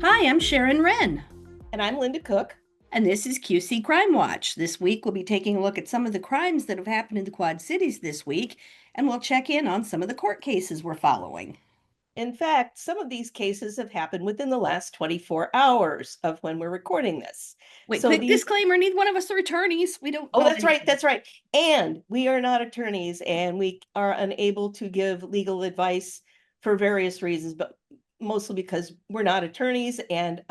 Hi, I'm Sharon Wren, And I'm Linda Cook. and this is QC Crime Watch. This week, we'll be taking a look at some of the crimes that have happened in the Quad Cities this week, and we'll check in on some of the court cases we're following. In fact, some of these cases have happened within the last 24 hours of when we're recording this. Wait, So quick these, disclaimer, neither one of us are attorneys. We don't oh, know that's right, anything. that's right. And we are not attorneys and we are unable to give legal advice for various reasons, but mostly because we're not attorneys and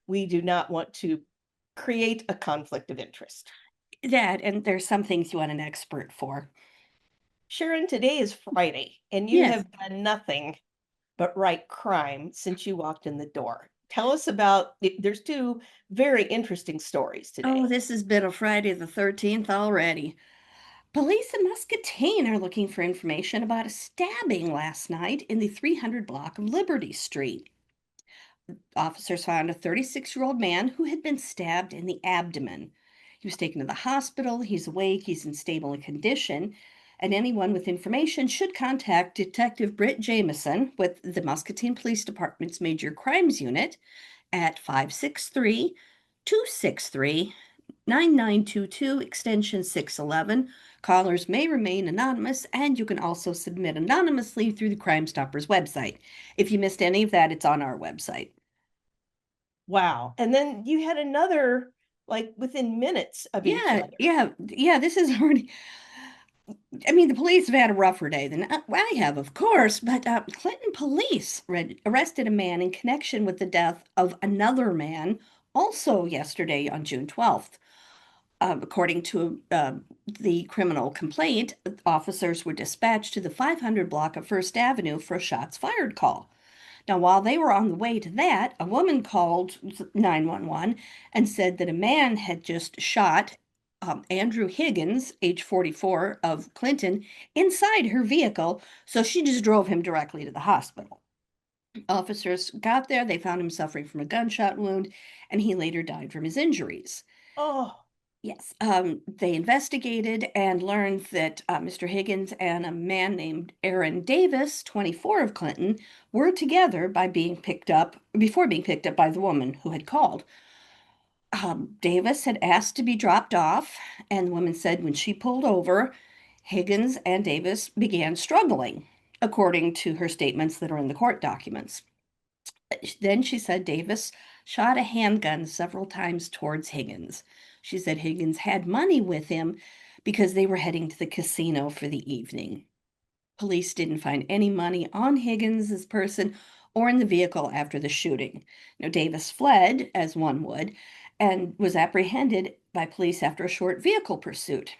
we do not want to create a conflict of interest. That, and there's some things you want an expert for. Sharon, today is Friday and you Yes. have done nothing but write crime since you walked in the door. Tell us about, there's two very interesting stories Oh, today. this has been a Friday the 13th already. Police in Muscatine are looking for information about a stabbing last night in the 300 block of Liberty Street. Officers found a 36-year-old man who had been stabbed in the abdomen. He was taken to the hospital. He's awake. He's in stable condition. And anyone with information should contact Detective Britt Jameson with the Muscatine Police Department's Major Crimes Unit at 563 263 9922, extension 611. Callers may remain anonymous, and you can also submit anonymously through the Crime Stoppers website. If you missed any of that, it's on our website. Wow. And then you had another, like within minutes of each Yeah, other. yeah, yeah. This is already. I mean, the police have had a rougher day than I have, of course, but Clinton police arrested a man in connection with the death of another man also yesterday on June 12th. According to the criminal complaint, officers were dispatched to the 500 block of First Avenue for a shots fired call. Now, while they were on the way to that, a woman called 911 and said that a man had just shot Andrew Higgins, age 44, of Clinton, inside her vehicle, so she just drove him directly to the hospital. Officers got there, they found him suffering from a gunshot wound, and he later died from his injuries. Oh, Yes, they investigated and learned that Mr. Higgins and a man named Aaron Davis, 24 of Clinton, were together before being picked up by the woman who had called. Davis had asked to be dropped off, and the woman said when she pulled over, Higgins and Davis began struggling, according to her statements that are in the court documents. Then she said Davis shot a handgun several times towards Higgins. She said Higgins had money with him because they were heading to the casino for the evening. Police didn't find any money on Higgins' person or in the vehicle after the shooting. Now, Davis fled, as one would, and was apprehended by police after a short vehicle pursuit.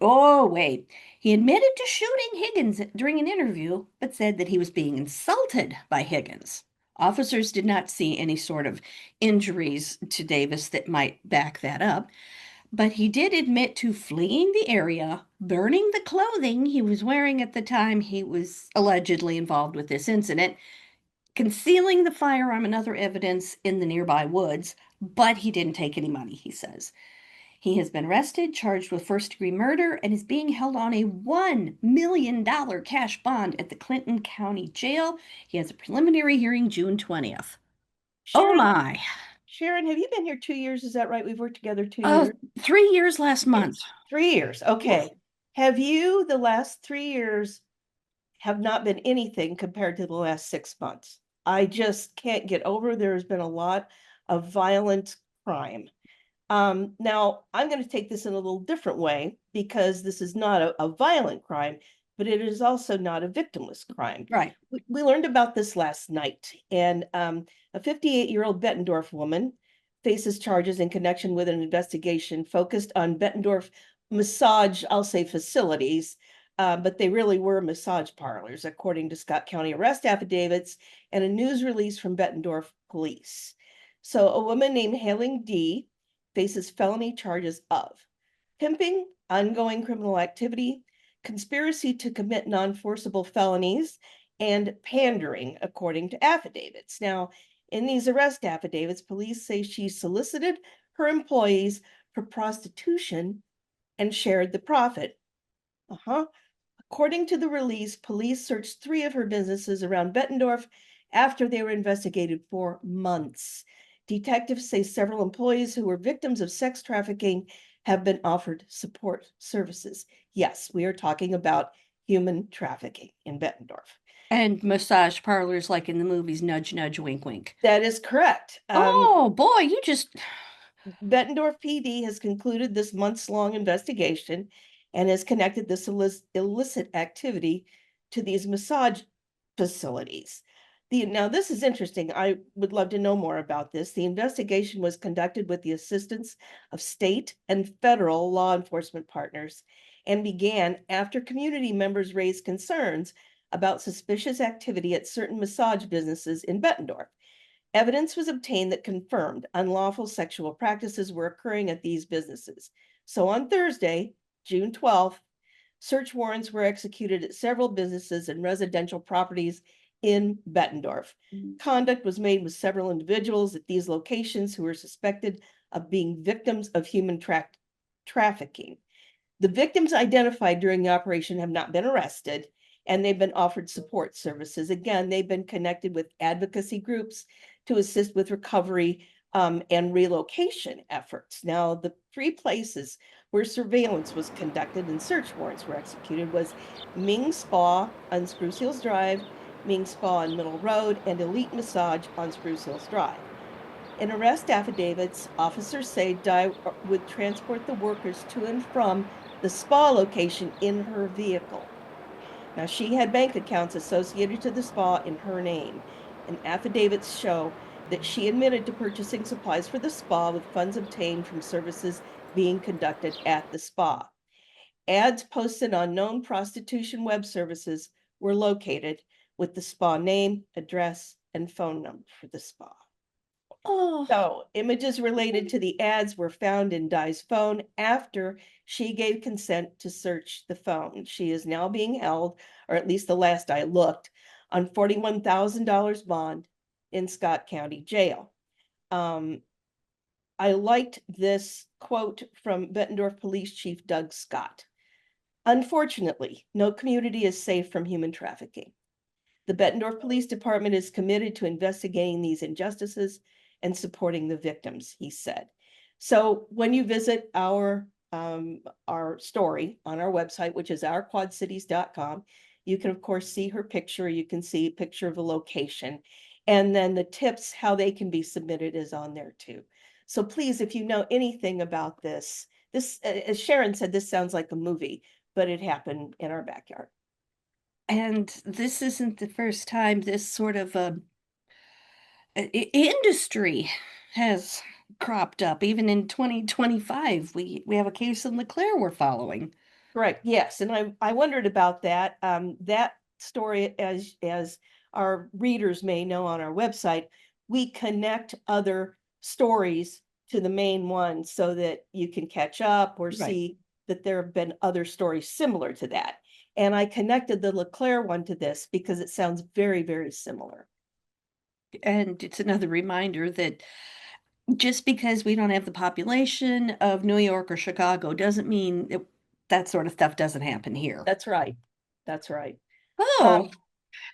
Oh, wait. He admitted to shooting Higgins during an interview, but said that he was being insulted by Higgins. Officers did not see any sort of injuries to Davis that might back that up, but he did admit to fleeing the area, burning the clothing he was wearing at the time he was allegedly involved with this incident, concealing the firearm and other evidence in the nearby woods, but he didn't take any money, he says. He has been arrested, charged with first-degree murder, and is being held on a $1 million cash bond at the Clinton County Jail. He has a preliminary hearing June 20th. Oh Sharon, my. Sharon, have you been here 2 years? Is that right? We've worked together 2 years. 3 years last month. 3 years. Yes. Okay. Have you, the last 3 years, have not been anything compared to the last 6 months? I just can't get over. There's been a lot of violent crime. Now, I'm going to take this in a little different way because this is not a violent crime, but it is also not a victimless crime. Right. We learned about this last night, and a 58-year-old Bettendorf woman faces charges in connection with an investigation focused on Bettendorf massage, I'll say facilities, but they really were massage parlors, according to Scott County arrest affidavits and a news release from Bettendorf police. So a woman named Hailing D faces felony charges of pimping, ongoing criminal activity, conspiracy to commit non-forcible felonies, and pandering, according to affidavits. Now, in these arrest affidavits, police say she solicited her employees for prostitution and shared the profit. Uh-huh. According to the release, police searched three of her businesses around Bettendorf after they were investigated for months. Detectives say several employees who were victims of sex trafficking have been offered support services. Yes, we are talking about human trafficking in Bettendorf. And massage parlors like in the movies, nudge, nudge, wink, wink. That is correct. Oh boy, you just Bettendorf PD has concluded this months-long investigation and has connected this illicit activity to these massage facilities. Now, this is interesting. I would love to know more about this. The investigation was conducted with the assistance of state and federal law enforcement partners and began after community members raised concerns about suspicious activity at certain massage businesses in Bettendorf. Evidence was obtained that confirmed unlawful sexual practices were occurring at these businesses. So on Thursday, June 12th, search warrants were executed at several businesses and residential properties in Bettendorf. Conduct was made with several individuals at these locations who were suspected of being victims of human trafficking. The victims identified during the operation have not been arrested, and they've been offered support services. Again, they've been connected with advocacy groups to assist with recovery and relocation efforts. Now, the three places where surveillance was conducted and search warrants were executed was Ming Spa on Spruce Hills Drive, Ming Spa on Middle Road, and Elite Massage on Spruce Hills Drive. In arrest affidavits, officers say Dye would transport the workers to and from the spa location in her vehicle. Now, she had bank accounts associated to the spa in her name, and affidavits show that she admitted to purchasing supplies for the spa with funds obtained from services being conducted at the spa. Ads posted on known prostitution web services were located with the spa name, address, and phone number for the spa. oh. So images related to the ads were found in Dye's phone after she gave consent to search the phone. She is now being held, or at least the last I looked, on $41,000 bond in Scott County Jail. I liked this quote from Bettendorf Police Chief Doug Scott. Unfortunately, no community is safe from human trafficking. The Bettendorf Police Department is committed to investigating these injustices and supporting the victims, he said. So when you visit our story on our website, which is ourquadcities.com, you can, of course, see her picture. You can see a picture of the location. And then the tips, how they can be submitted, is on there too. So please, if you know anything about this, as Sharon said, this sounds like a movie, but it happened in our backyard. And this isn't the first time this sort of industry has cropped up. Even in 2025, we have a case in LeClaire we're following. Right, yes, and I wondered about that. That story, as our readers may know on our website, we connect other stories to the main one so that you can catch up or Right. see that there have been other stories similar to that. And I connected the LeClaire one to this because it sounds very, very similar. And it's another reminder that just because we don't have the population of New York or Chicago doesn't mean that sort of stuff doesn't happen here. That's right. That's right. Oh,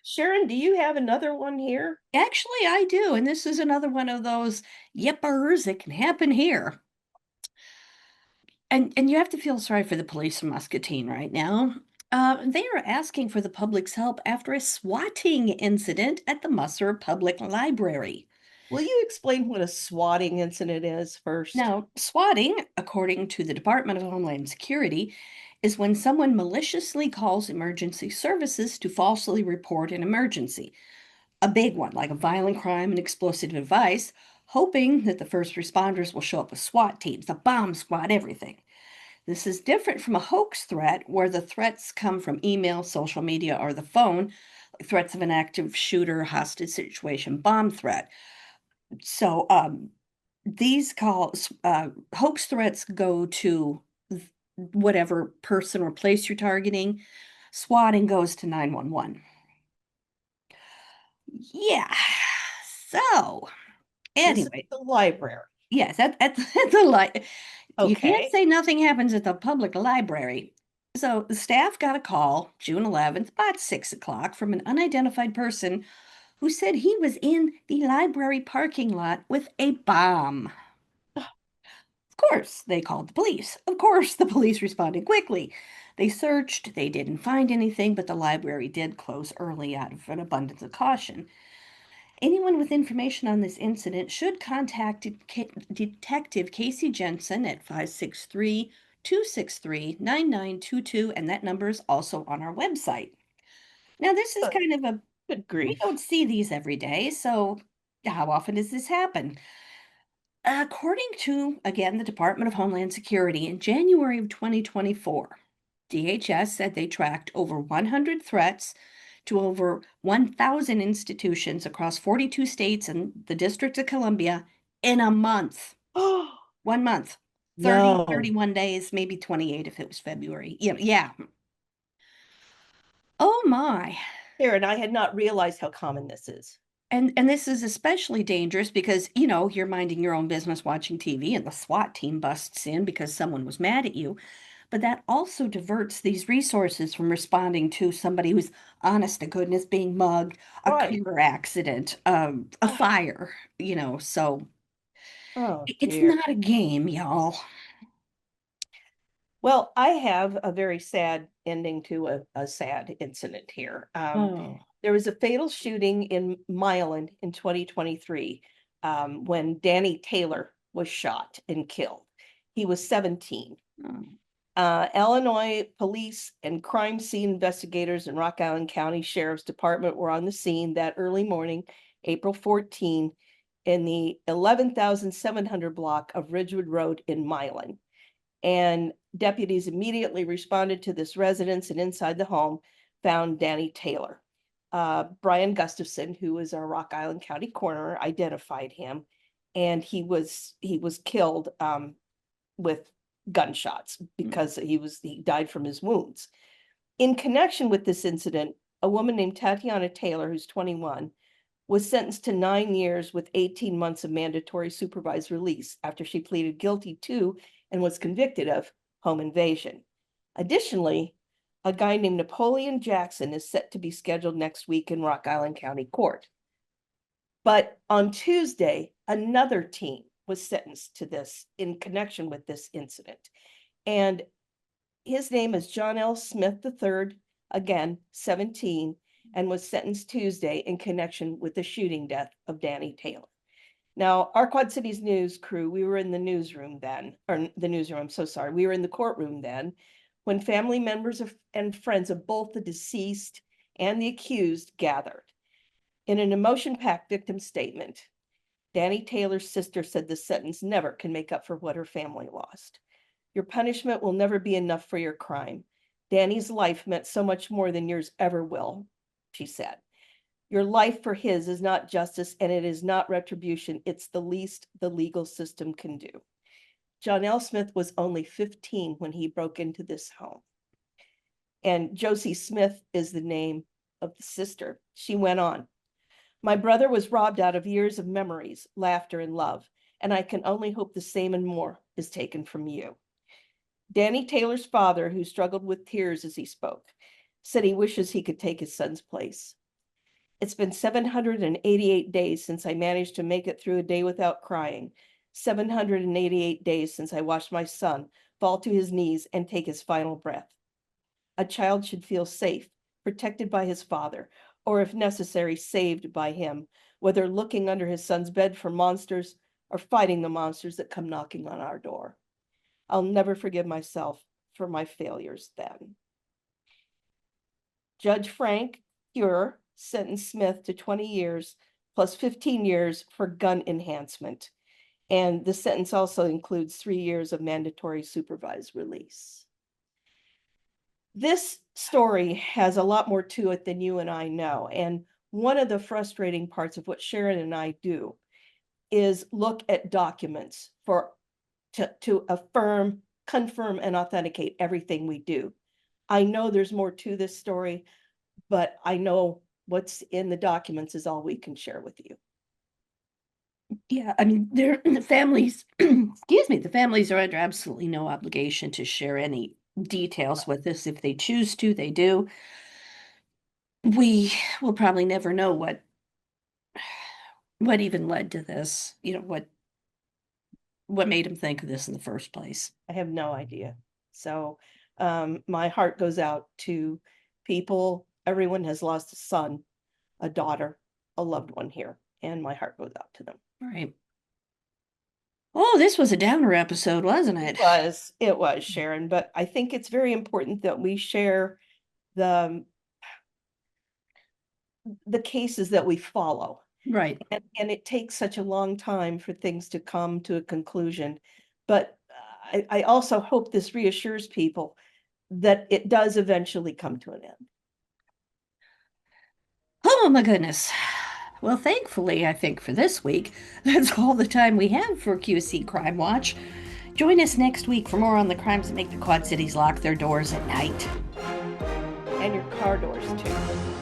Sharon, do you have another one here? actually, I do. And this is another one of those yippers that can happen here. And you have to feel sorry for the police in Muscatine right now. They are asking for the public's help after a swatting incident at the Musser Public Library. Will you explain what a swatting incident is first? Now, swatting, according to the Department of Homeland Security, is when someone maliciously calls emergency services to falsely report an emergency, a big one like a violent crime and explosive device, hoping that the first responders will show up with SWAT teams, a bomb squad, everything. This is different from a hoax threat where the threats come from email, social media, or the phone, like threats of an active shooter, hostage situation, bomb threat. So these calls, hoax threats go to whatever person or place you're targeting. Swatting goes to 911. Yeah. So This is anyway, the library. yes, that's a lot. You can't Okay. say nothing happens at the public library. So the staff got a call June 11th, about 6 o'clock, from an unidentified person who said he was in the library parking lot with a bomb. Of course, they called the police. Of course, the police responded quickly. They searched, they didn't find anything, but the library did close early out of an abundance of caution. Anyone with information on this incident should contact Detective Casey Jensen at 563 263 9922, and that number is also on our website. Now, this is Uh, kind of a, Good we grief. don't see these every day, so how often does this happen? According to, again, the Department of Homeland Security, in January of 2024, DHS said they tracked over 100 threats to over 1,000 institutions across 42 states and the District of Columbia in a month. Oh, 1 month. 30, no. 31 days, maybe 28 if it was February. Yeah. Oh my. Aaron, I had not realized how common this is. And this is especially dangerous because, you're minding your own business watching TV and the SWAT team busts in because someone was mad at you. But that also diverts these resources from responding to somebody who's honest to goodness being mugged, a Right. car accident, a fire, so Oh, it's dear. not a game, y'all. Well, I have a very sad ending to a sad incident here. Oh, There was a fatal shooting in Milan in 2023 when Danny Taylor was shot and killed. He was 17. oh, Illinois police and crime scene investigators in Rock Island County Sheriff's Department were on the scene that early morning, April 14, in the 11,700 block of Ridgewood Road in Milan. And deputies immediately responded to this residence and inside the home found Danny Taylor. Brian Gustafson, who was our Rock Island County coroner, identified him, and he was killed with gunshots because he died from his wounds. In connection with this incident, a woman named Tatiana Taylor, who's 21, was sentenced to 9 years with 18 months of mandatory supervised release after she pleaded guilty to and was convicted of home invasion. Additionally, a guy named Napoleon Jackson is set to be scheduled next week in Rock Island County Court. But on Tuesday, another teen was sentenced to this in connection with this incident. And his name is John L. Smith III, again, 17, and was sentenced Tuesday in connection with the shooting death of Danny Taylor. Now, our Quad Cities News crew, we were in the newsroom then, or the newsroom, I'm so sorry, we were in the courtroom then, when family members and friends of both the deceased and the accused gathered. In an emotion-packed victim statement, Danny Taylor's sister said the sentence never can make up for what her family lost. Your punishment will never be enough for your crime. Danny's life meant so much more than yours ever will, she said. Your life for his is not justice and it is not retribution. It's the least the legal system can do. John L. Smith was only 15 when he broke into this home. And Josie Smith is the name of the sister. She went on. My brother was robbed out of years of memories, laughter, and love, and I can only hope the same and more is taken from you. Danny Taylor's father, who struggled with tears as he spoke, said he wishes he could take his son's place. It's been 788 days since I managed to make it through a day without crying. 788 days since I watched my son fall to his knees and take his final breath. A child should feel safe, protected by his father, or if necessary, saved by him, whether looking under his son's bed for monsters or fighting the monsters that come knocking on our door. I'll never forgive myself for my failures then. Judge Frank Cure sentenced Smith to 20 years plus 15 years for gun enhancement. And the sentence also includes 3 years of mandatory supervised release. This story has a lot more to it than you and I know. And one of the frustrating parts of what Sharon and I do is look at documents to affirm, confirm, and authenticate everything we do. I know there's more to this story, but I know what's in the documents is all we can share with you. yeah. I mean, the families, excuse me, the families are under absolutely no obligation to share any details with us. If they choose to, they do. We will probably never know what What even led to this? What made him think of this in the first place? I have no idea. So my heart goes out to people. Everyone has lost a son, a daughter, a loved one here, and my heart goes out to them. Right. Oh, this was a downer episode, wasn't it? It was, Sharon, but I think it's very important that we share the cases that we follow. Right. And it takes such a long time for things to come to a conclusion. But I also hope this reassures people that it does eventually come to an end. Oh my goodness. Well, thankfully, I think for this week, that's all the time we have for QC Crime Watch. Join us next week for more on the crimes that make the Quad Cities lock their doors at night. And your car doors too.